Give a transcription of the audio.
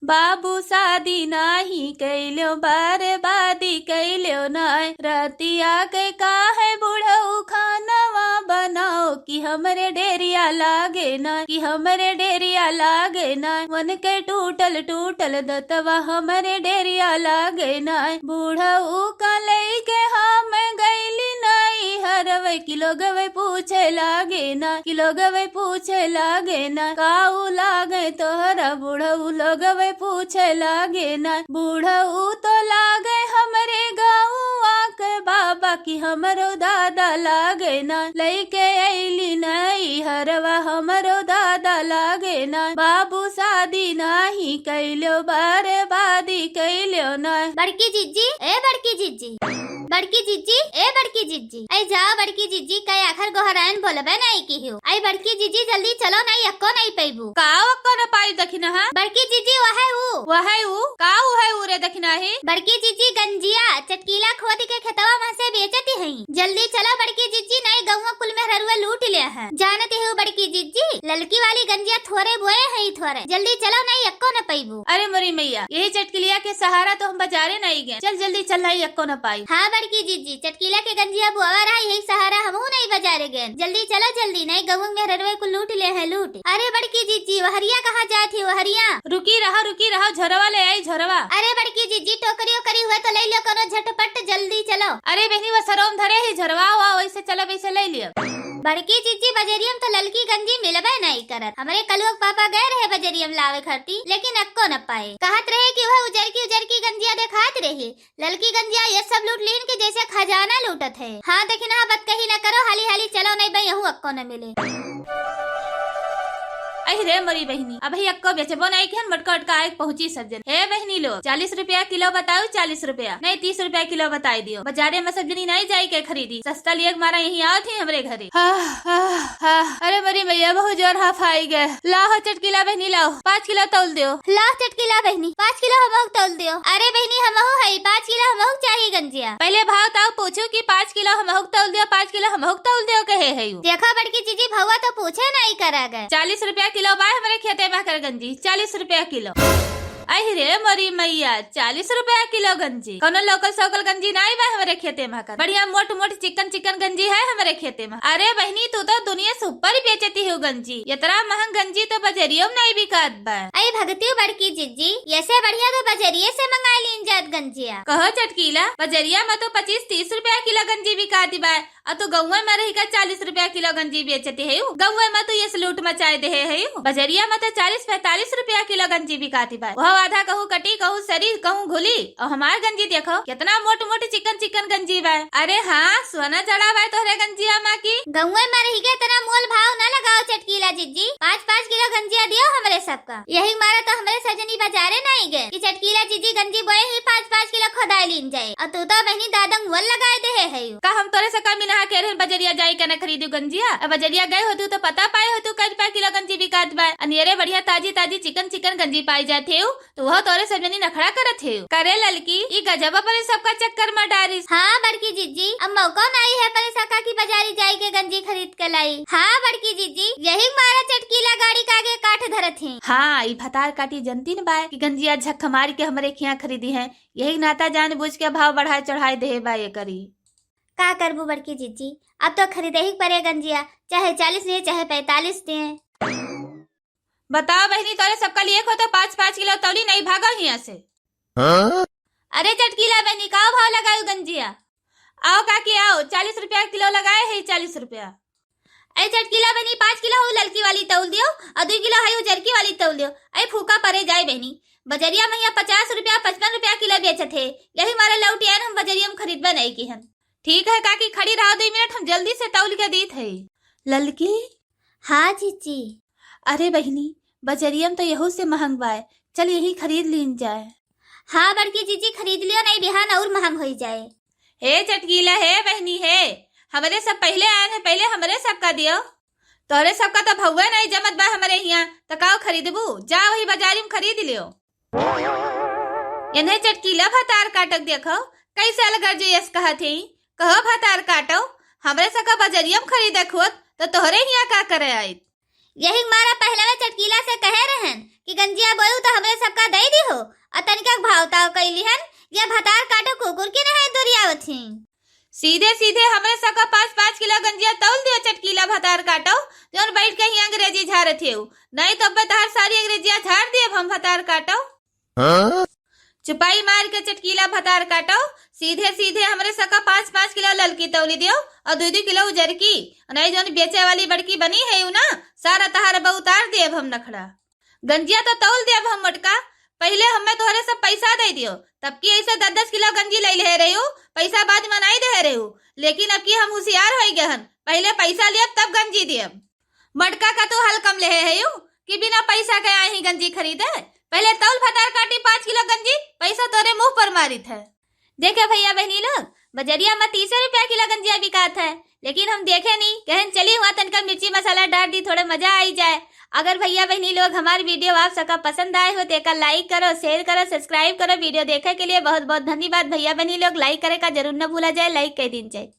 बाबू शादी नाही कैलो बर्बादी कैलो नाय रतिया के काहे बुढ़ऊ खानवा बनाओ कि हमरे डेरिया लागे ना कि हमरे डेरिया लागे ना मन के टूटल टूटल दतवा हमरे डेरिया लागे ना बुढ़ऊ का लइके हम गईली नहीं हरवे किलो गवे पूछे लागे ना किलो गवे पूछे लागे ना काऊ लागे तोहरा बुढ़ऊ लोगवे पूछे लागे ना बुढ़ऊ तो लागे हमरे गाँव आके बाबा की हमरो दादा लागे ना लइके ऐली नहीं हरवा हमरो दादा लागे ना बाबू शादी नाही कैलो बर्बादी कैलो ना। बड़की जीजी ए बड़की जीजी बड़की जीजी ए बड़की जीजी आई जाओ बड़की जीजी कई आखिर गोहरान बोलबे नहीं की हो आई बड़की जीजी जल्दी चलो नहीं अक्को नहीं पैबू काओ अक्को न पाई दखिना है बड़की जीजी वह काऊ है रे दखिना है बड़की जीजी गंजिया चटकीला खोद के खेतवा में से बेचती है जल्दी चलो बड़की जीजी नहीं गौवा कुल में हरुआ लूट लिया है जानते हो बड़की जीजी ललकी वाली गंजिया थोड़े बोए है थोड़े जल्दी चलो नहीं अक्को न पैबू। अरे मरी मैया यही चटकिलिया के सहारा तो हम बाजारे नहीं गए चल जल्दी चल नहीं अक्को न पाई। हाँ बड़की जीजी चटकीला के गंजिया बुआ रहा यही सहारा हम नहीं बाजारे गए जल्दी चलो जल्दी नहीं गौवा में हरुआ को लूट ले है लूट। अरे बड़की जीजी वहरिया कहाँ जाती वहरिया रुकी रहो झरवा ले आई झरवा। अरे बड़की जीजी टोकरियो करी हुआ तो ले लो करो झटपट जल्दी चलो। अरे बहनी वो सरोम धरे ही झरवा हुआ वैसे चलो वैसे ले लियो। बड़की जीजी बजरियम तो ललकी गंजी मिलबे नहीं करत हमारे कलुक पापा गए रहे बजरियम लावे खरती लेकिन अक्को न पाए कहत रहे कि वह उजर की गंजिया दिखात रही ललकी गंजिया ये सब लूट लीन के जैसे खजाना लूटत है। हाँ देखी ना बात कही न करो हाली हाली चलो नहीं भाई यहू अक्को न मिले। अहि रे मरी बहनी अब अक्को बेचबो नहीं खेन मटका उटका आए पहुंची सब जन हे बहनी लो 40 रुपया किलो बताओ 40 रुपया नहीं 30 रुपया किलो बताई दियो बाजारे में सब जनी नहीं जाई के खरीदी सस्ता लिए मारा यही आओ थी हमरे घरे। अरे मरी मैया बहुत जोर हाफ आई गए लाओ चटकीला बहनी लाओ 5 किलो तौल दियो लाओ चटकीला बहनी 5 किलो हमहू तौल दियो। अरे बहनी हमहू है 5 किलो हमहू चाहिए गंजिया पहले भाव ताऊ पूछो कि 5 किलो हमहू तौल दियो 5 किलो हमहू तौल दियो कहे है देखो बड़की जीजी भौवा तो पूछे नहीं करा गए 40 रुपया किलो बा हमारे खेते में कर गंजी 40 रुपया किलो। अहि रे मरी मैया 40 रुपया किलो गंजी कोनो लोकल सोकल गंजी नहीं बा हमारे खेते में कर बढ़िया मोट मोट चिकन गंजी है हमारे खेते में। अरे बहनी तू तो दुनिया से ऊपर ही बेचती हो गंजी इतना महंग गंजी तो बजरियो में नहीं बिकात बा। आई भगती बड़की जीजी ऐसे बढ़िया तो बजरिये से मंगाई लीन जात गंजिया कहो चटकीला बजरिया में तो 25-30 रुपया किलो गंजी बिकाती बा और तू गौवा में रही का 40 रुपया किलो गंजी बेचती है गौवा में तो ये लूट मचाए दे है बजरिया में तो 40-45 रुपया किलो गंजी बिकाती बा वह आधा कहूँ कटी कहूँ सरी कहूँ घुली और हमार गंजी देखो कितना मोट मोट चिकन गंजी बा। अरे हाँ सोना चढ़ा बा तोहरे गंजिया माँ की गौवा में रही के इतना मोल भाव न लगाओ चटकीला जीजी 5-5 किलो गंजिया दियो हमारे सबका यही मारा तो हमारे सजनी बाजारे नहीं गए कि चटकीला जीजी गंजी बोए ही 5-5 किलो खोदाई लीन जाए और तू तो बहनी दादंग वल लगाए दे है का हम तोरे से कमी नहा के बजरिया जाई के न खरीदू गंजिया बजरिया गए हो तो पता पाए हो तू कई रुपया किलो गंजी बिकात बा अनियरे बढ़िया ताजी चिकन गंजी पाई जाते हो तो वह तोरे सजनी नखड़ा करत है करे ललकी ई गजब पर सबका चक्कर में डारी। हाँ बड़की जीजी अब मौका नहीं है पर सका की बाजारी जाई के गंजी खरीद के लाई। हाँ बड़की जीजी यही मारा चटकीला गाड़ी का आगे काट धरत है। हाँ ई भतार काटी जनती न बाय की गंजिया झक मार के हमारे खिया खरीदी है यही नाता जान बुझ के भाव बढ़ाए चढ़ाए दे बा ये करी का करबू बड़की जीजी अब तो खरीदे ही पड़े गंजिया चाहे 40 दिए चाहे 45 दिए। बताओ बहनी तोरे सबका लिए को तो 5-5 किलो तौली नहीं भागो यहाँ से। हाँ? अरे चटकीला बहनी का भाव लगाओ गंजिया आओ काकी आओ 40 रुपया किलो लगाए है 40 रुपया। अरे चटकीला बहनी 5 किलो हो ललकी वाली तौल दियो और 2 किलो है उजरकी वाली तौल दियो। अरे फूका परे जाए बहनी बजरिया में 50 रुपया 55 रुपया किलो बेचत है यही मारा लौटिया हम बजरिया में खरीदबा नहीं की हन। ठीक है काकी खड़ी रहो 2 मिनट हम जल्दी से तौल के दी थे। ललकी हाँ जीजी। अरे बहनी बजरियम तो यहू से महंग बाय चल यही खरीद लीन जाए। हाँ बड़की जीजी खरीद लियो नहीं बिहान और महंग हो जाए। हे चटकीला है बहनी है हमारे सब पहले आए हैं पहले हमारे सबका दियो तोरे सबका तो भौवा नहीं जमत बा हमारे यहाँ तो काओ खरीदबू जा वही बाजारी में खरीद लियो। इन्हें चटकीला भतार काटक देखो कैसे अलगर जो यस कहा थी कहो भतार काटो हमारे सबका बजरियम खरीद खुद तो तोहरे यहाँ का करे आई। यही मारा पहले में चटकीला से कहे रहन कि गंजिया बोलू तो हमरे सबका दे दी हो और तनिका भावताव कैली हन या भतार काटो कुकुर के नहीं दुरियावत ही। सीधे सीधे हमरे सबका 5-5 किलो गंजिया तौल दियो चटकीला भतार काटो जौन बैठ के ही अंग्रेजी झाड़त हे नहीं तो तहार सारी अंग्रेजिया झाड़ दिए हम भतार काटो। चुपाई मार के चटकीला भतार काटो सीधे सीधे हमरे सबका 5-5 किलो ललकी तौली दियो और 2-2 किलो उजरकी नहीं जौन बेचे वाली बड़की बनी है ना सारा तहार उतार दिए हम नखड़ा। गंजिया तो तौल दिए हम मोटका पहले हमें तोहरे सब पैसा दे दियो तब की ऐसे 10-10 किलो गंजी ले ले रही हूँ पैसा बाद में नहीं दे रही हूँ लेकिन अब की हम होशियार हो गए हन पहले पैसा लिया तब गंजी दिए। मटका का तो हल कम ले है कि बिना पैसा के आए ही गंजी खरीदे पहले तौल भतार काटी 5 किलो गंजी पैसा तोरे मुंह पर मारित है। देखे भैया बहनी लोग बजरिया में 30 रुपया किलो गंजिया बिकात है लेकिन हम देखे नहीं कहन चली हुआ तनका मिर्ची मसाला डाल दी थोड़ा मजा आई जाए। अगर भैया बहनी लोग हमारी वीडियो आप सबका पसंद आए हो तो एक लाइक करो शेयर करो सब्सक्राइब करो। वीडियो देखने के लिए बहुत बहुत धन्यवाद। भैया बहनी लोग लाइक करे का जरूर न भूला जाए लाइक कर दिन चाहिए।